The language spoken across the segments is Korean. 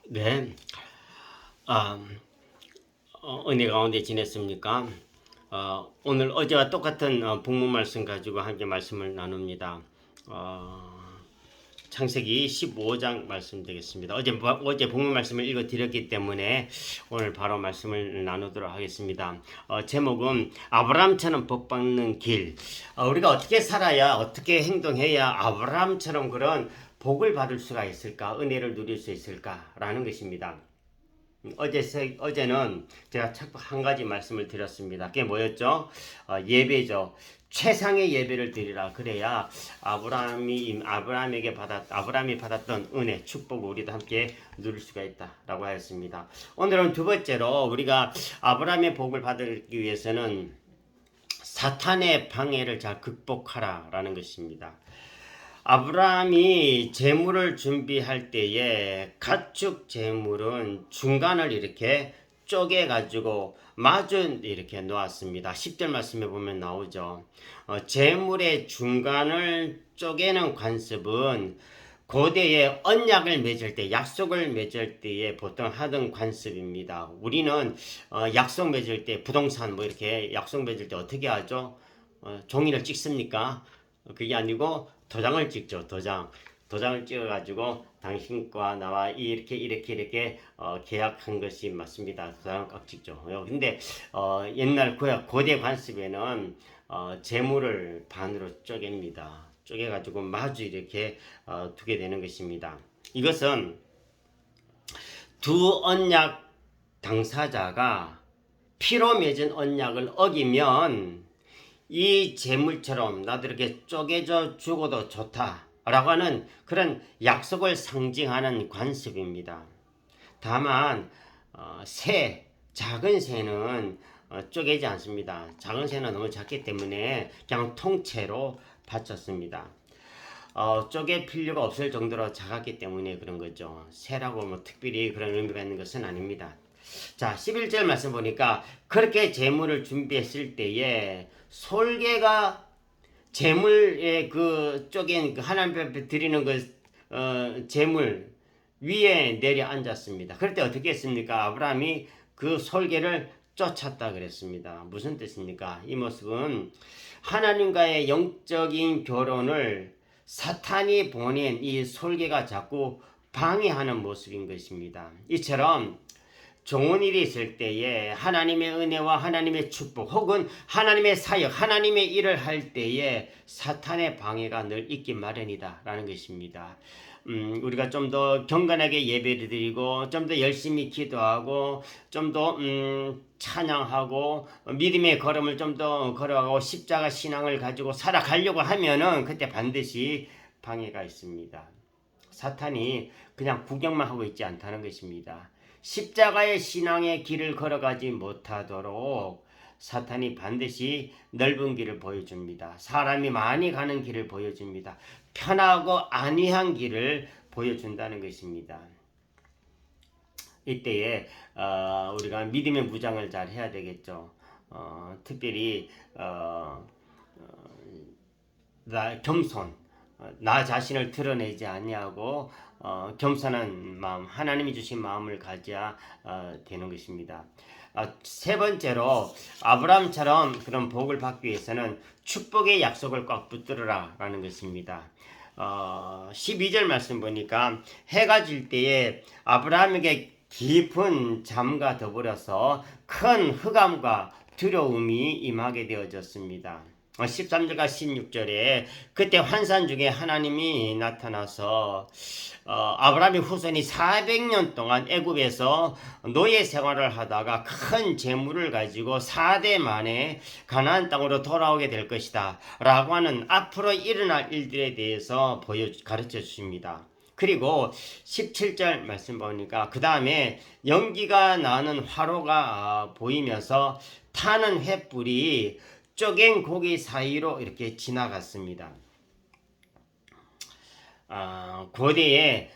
네. 아, 은혜 가운데 지냈습니까? 오늘 어제와 똑같은 본문 말씀 가지고 함께 말씀을 나눕니다. 어, 창세기 15장 말씀 되겠습니다. 어제 본문 말씀을 읽어 드렸기 때문에 오늘 바로 말씀을 나누도록 하겠습니다. 제목은 아브라함처럼 복받는 길. 우리가 어떻게 살아야, 어떻게 행동해야 아브라함처럼 그런 복을 받을 수가 있을까, 은혜를 누릴 수 있을까라는 것입니다. 어제는 제가 한 가지 말씀을 드렸습니다. 그게 뭐였죠? 예배죠. 최상의 예배를 드리라. 그래야 아브라함이 받았던 은혜, 축복을 우리도 함께 누릴 수가 있다라고 하였습니다. 오늘은 두 번째로 우리가 아브라함의 복을 받기 위해서는 사탄의 방해를 잘 극복하라라는 것입니다. 아브라함이 재물을 준비할 때에 가축 재물은 중간을 이렇게 쪼개 가지고 마주 이렇게 놓았습니다. 10절 말씀에 보면 나오죠. 재물의 중간을 쪼개는 관습은 고대에 언약을 맺을 때, 약속을 맺을 때에 보통 하던 관습입니다. 우리는 약속 맺을 때, 부동산 뭐 이렇게 약속 맺을 때 어떻게 하죠? 종이를 찍습니까? 그게 아니고 도장을 찍죠. 도장을 찍어가지고 당신과 나와 이렇게 계약한 것이 맞습니다. 도장을 꽉 찍죠. 근데 옛날 고대 관습에는 재물을 반으로 쪼갭니다. 쪼개가지고 마주 이렇게 두게 되는 것입니다. 이것은 두 언약 당사자가 피로 맺은 언약을 어기면 이 재물처럼 나도 이렇게 쪼개져 죽어도 좋다라고 하는 그런 약속을 상징하는 관습입니다. 다만 작은 새는 쪼개지 않습니다. 작은 새는 너무 작기 때문에 그냥 통째로 바쳤습니다. 쪼개 필요가 없을 정도로 작았기 때문에 그런 거죠. 새라고 뭐 특별히 그런 의미가 있는 것은 아닙니다. 자, 11절 말씀 보니까 그렇게 재물을 준비했을 때에 솔개가 재물의 그 쪼갠 그 하나님 앞에 드리는 그 재물 위에 내려 앉았습니다. 그럴 때 어떻게 했습니까? 아브라함이 그 솔개를 쫓았다 그랬습니다. 무슨 뜻입니까? 이 모습은 하나님과의 영적인 결혼을 사탄이 보낸 이 솔개가 자꾸 방해하는 모습인 것입니다. 이처럼 좋은 일이 있을 때에 하나님의 은혜와 하나님의 축복 혹은 하나님의 사역, 하나님의 일을 할 때에 사탄의 방해가 늘 있기 마련이다 라는 것입니다. 우리가 좀 더 경건하게 예배를 드리고 좀 더 열심히 기도하고 좀 더 찬양하고 믿음의 걸음을 좀 더 걸어가고 십자가 신앙을 가지고 살아가려고 하면은 그때 반드시 방해가 있습니다. 사탄이 그냥 구경만 하고 있지 않다는 것입니다. 십자가의 신앙의 길을 걸어가지 못하도록 사탄이 반드시 넓은 길을 보여줍니다. 사람이 많이 가는 길을 보여줍니다. 편하고 안이한 길을 보여준다는 것입니다. 이때에 우리가 믿음의 무장을 잘 해야 되겠죠. 특별히 겸손, 나 자신을 드러내지 아니하고 겸손한 마음, 하나님이 주신 마음을 가져야 되는 것입니다. 세 번째로 아브라함처럼 그런 복을 받기 위해서는 축복의 약속을 꽉 붙들어라 라는 것입니다. 12절 말씀 보니까 해가 질 때에 아브라함에게 깊은 잠과 더불어서 큰 흑암과 두려움이 임하게 되어졌습니다. 13절과 16절에 그때 환산 중에 하나님이 나타나서 아브라함의 후손이 400년 동안 애굽에서 노예 생활을 하다가 큰 재물을 가지고 4대 만에 가나안 땅으로 돌아오게 될 것이다 라고 하는 앞으로 일어날 일들에 대해서 가르쳐 주십니다. 그리고 17절 말씀 보니까 그 다음에 연기가 나는 화로가 보이면서 타는 횃불이 쪼갠 고기 사이로 이렇게 지나갔습니다. 고대에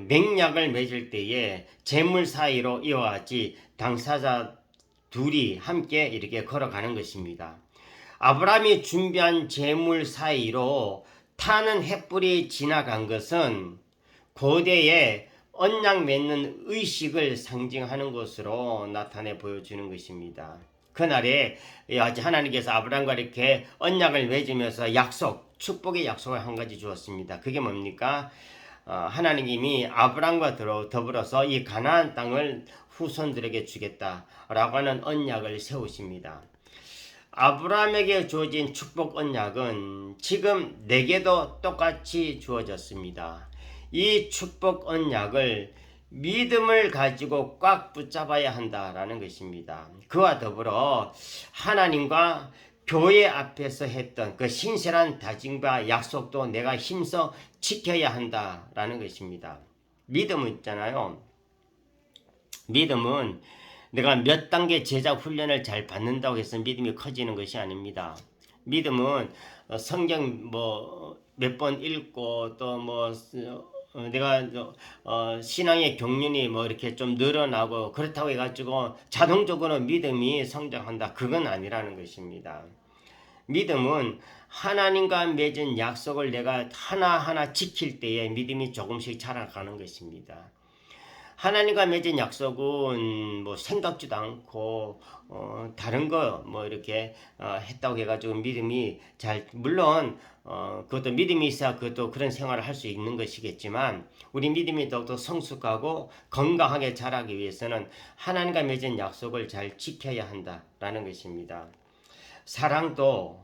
맹약을 맺을 때에 재물 사이로 이와 같이 당사자 둘이 함께 이렇게 걸어가는 것입니다. 아브라함이 준비한 재물 사이로 타는 횃불이 지나간 것은 고대에 언약 맺는 의식을 상징하는 것으로 나타내 보여주는 것입니다. 그날에 하나님께서 아브라함과 이렇게 언약을 맺으면서 축복의 약속을 한 가지 주었습니다. 그게 뭡니까? 하나님이 아브라함과 더불어서 이 가나안 땅을 후손들에게 주겠다라고 하는 언약을 세우십니다. 아브라함에게 주어진 축복 언약은 지금 내게도 똑같이 주어졌습니다. 이 축복 언약을 믿음을 가지고 꽉 붙잡아야 한다라는 것입니다. 그와 더불어 하나님과 교회 앞에서 했던 그 신실한 다짐과 약속도 내가 힘써 지켜야 한다라는 것입니다. 믿음은 있잖아요. 믿음은 내가 몇 단계 제자 훈련을 잘 받는다고 해서 믿음이 커지는 것이 아닙니다. 믿음은 성경 몇 번 읽고 또 내가 신앙의 경륜이 이렇게 좀 늘어나고 그렇다고 해가지고 자동적으로 믿음이 성장한다. 그건 아니라는 것입니다. 믿음은 하나님과 맺은 약속을 내가 하나하나 지킬 때에 믿음이 조금씩 자라가는 것입니다. 하나님과 맺은 약속은 생각지도 않고 다른 거 이렇게 했다고 해가지고 믿음이 물론 그것도 믿음이 있어야 그것도 그런 생활을 할 수 있는 것이겠지만 우리 믿음이 더욱더 성숙하고 건강하게 자라기 위해서는 하나님과 맺은 약속을 잘 지켜야 한다라는 것입니다. 사랑도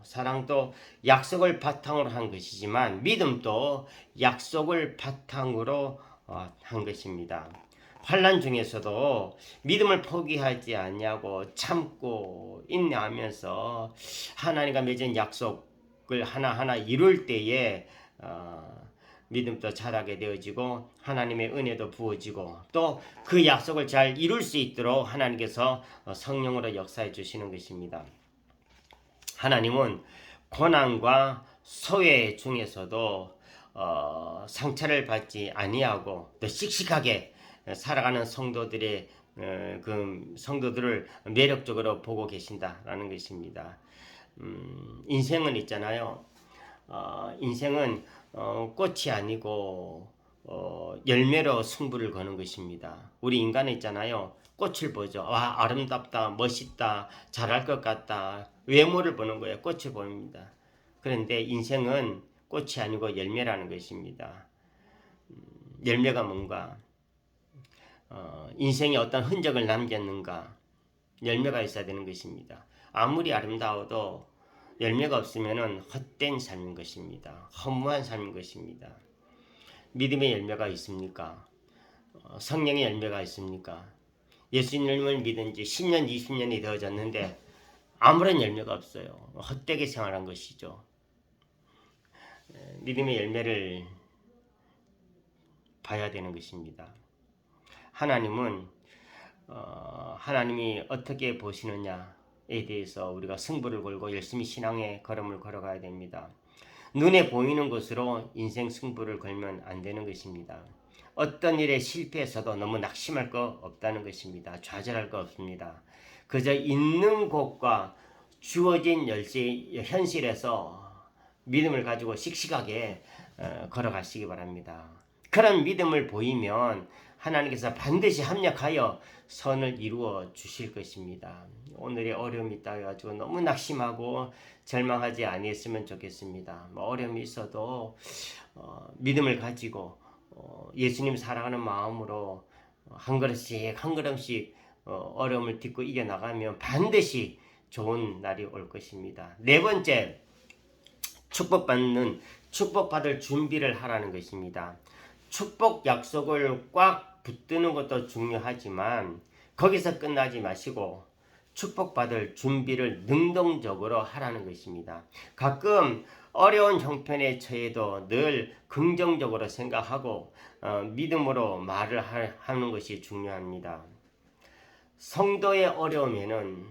약속을 바탕으로 한 것이지만 믿음도 약속을 바탕으로 한 것입니다. 환난 중에서도 믿음을 포기하지 않냐고 참고 인내하면서 하나님과 맺은 약속을 하나하나 이룰 때에 믿음도 자라게 되어지고 하나님의 은혜도 부어지고 또 그 약속을 잘 이룰 수 있도록 하나님께서 성령으로 역사해 주시는 것입니다. 하나님은 고난과 소외 중에서도 상처를 받지 아니하고 또 씩씩하게 살아가는 성도들의 그 성도들을 매력적으로 보고 계신다라는 것입니다. 인생은 있잖아요. 인생은 꽃이 아니고 열매로 승부를 거는 것입니다. 우리 인간은 있잖아요. 꽃을 보죠. 와, 아름답다, 멋있다, 잘할 것 같다. 외모를 보는 거예요. 꽃을 봅니다. 그런데 인생은 꽃이 아니고 열매라는 것입니다. 열매가 뭔가? 인생에 어떤 흔적을 남겼는가? 열매가 있어야 되는 것입니다. 아무리 아름다워도 열매가 없으면 헛된 삶인 것입니다. 허무한 삶인 것입니다. 믿음의 열매가 있습니까? 성령의 열매가 있습니까? 예수님을 믿은 지 10년, 20년이 되어졌는데 아무런 열매가 없어요. 헛되게 생활한 것이죠. 믿음의 열매를 봐야 되는 것입니다. 하나님은 하나님이 어떻게 보시느냐에 대해서 우리가 승부를 걸고 열심히 신앙의 걸음을 걸어가야 됩니다. 눈에 보이는 것으로 인생 승부를 걸면 안 되는 것입니다. 어떤 일에 실패해서도 너무 낙심할 거 없다는 것입니다. 좌절할 거 없습니다. 그저 있는 곳과 주어진 현실에서 믿음을 가지고 씩씩하게 걸어가시기 바랍니다. 그런 믿음을 보이면 하나님께서 반드시 합력하여 선을 이루어 주실 것입니다. 오늘의 어려움이 있다 해가지고 너무 낙심하고 절망하지 아니했으면 좋겠습니다. 어려움이 있어도 믿음을 가지고 예수님 사랑하는 마음으로 한 걸음씩 어려움을 딛고 이겨나가면 반드시 좋은 날이 올 것입니다. 네 번째, 축복받을 준비를 하라는 것입니다. 축복 약속을 꽉 붙드는 것도 중요하지만 거기서 끝나지 마시고 축복받을 준비를 능동적으로 하라는 것입니다. 가끔 어려운 형편에 처해도 늘 긍정적으로 생각하고 믿음으로 말을 하는 것이 중요합니다. 성도의 어려움에는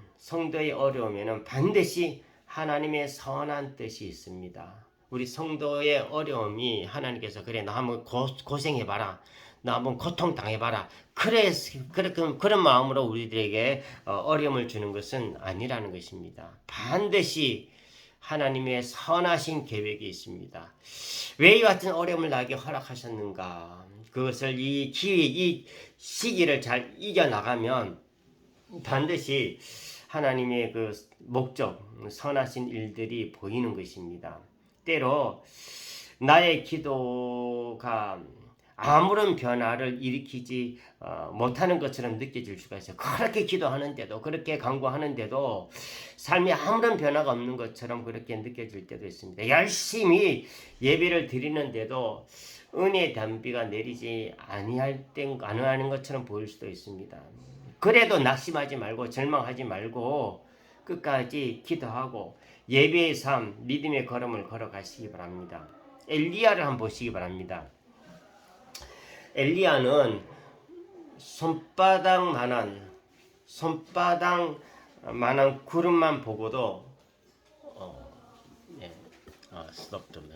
반드시 하나님의 선한 뜻이 있습니다. 우리 성도의 어려움이 하나님께서 그래 너 한번 고생해봐라, 너 한번 고통당해봐라, 그런 마음으로 우리들에게 어려움을 주는 것은 아니라는 것입니다. 반드시 하나님의 선하신 계획이 있습니다. 왜 이 같은 어려움을 나에게 허락하셨는가? 그것을 이 시기를 잘 이겨나가면 반드시 하나님의 그 목적, 선하신 일들이 보이는 것입니다. 때로 나의 기도가 아무런 변화를 일으키지 못하는 것처럼 느껴질 수가 있어요. 그렇게 기도하는데도, 그렇게 간구하는데도 삶에 아무런 변화가 없는 것처럼 그렇게 느껴질 때도 있습니다. 열심히 예배를 드리는데도 은혜의 단비가 내리지 아니하는 것처럼 보일 수도 있습니다. 그래도 낙심하지 말고 절망하지 말고 끝까지 기도하고 예배의 삶, 믿음의 걸음을 걸어가시기 바랍니다. 엘리야를 한번 보시기 바랍니다. 엘리야는 손바닥만한 구름만 보고도 스톱 좀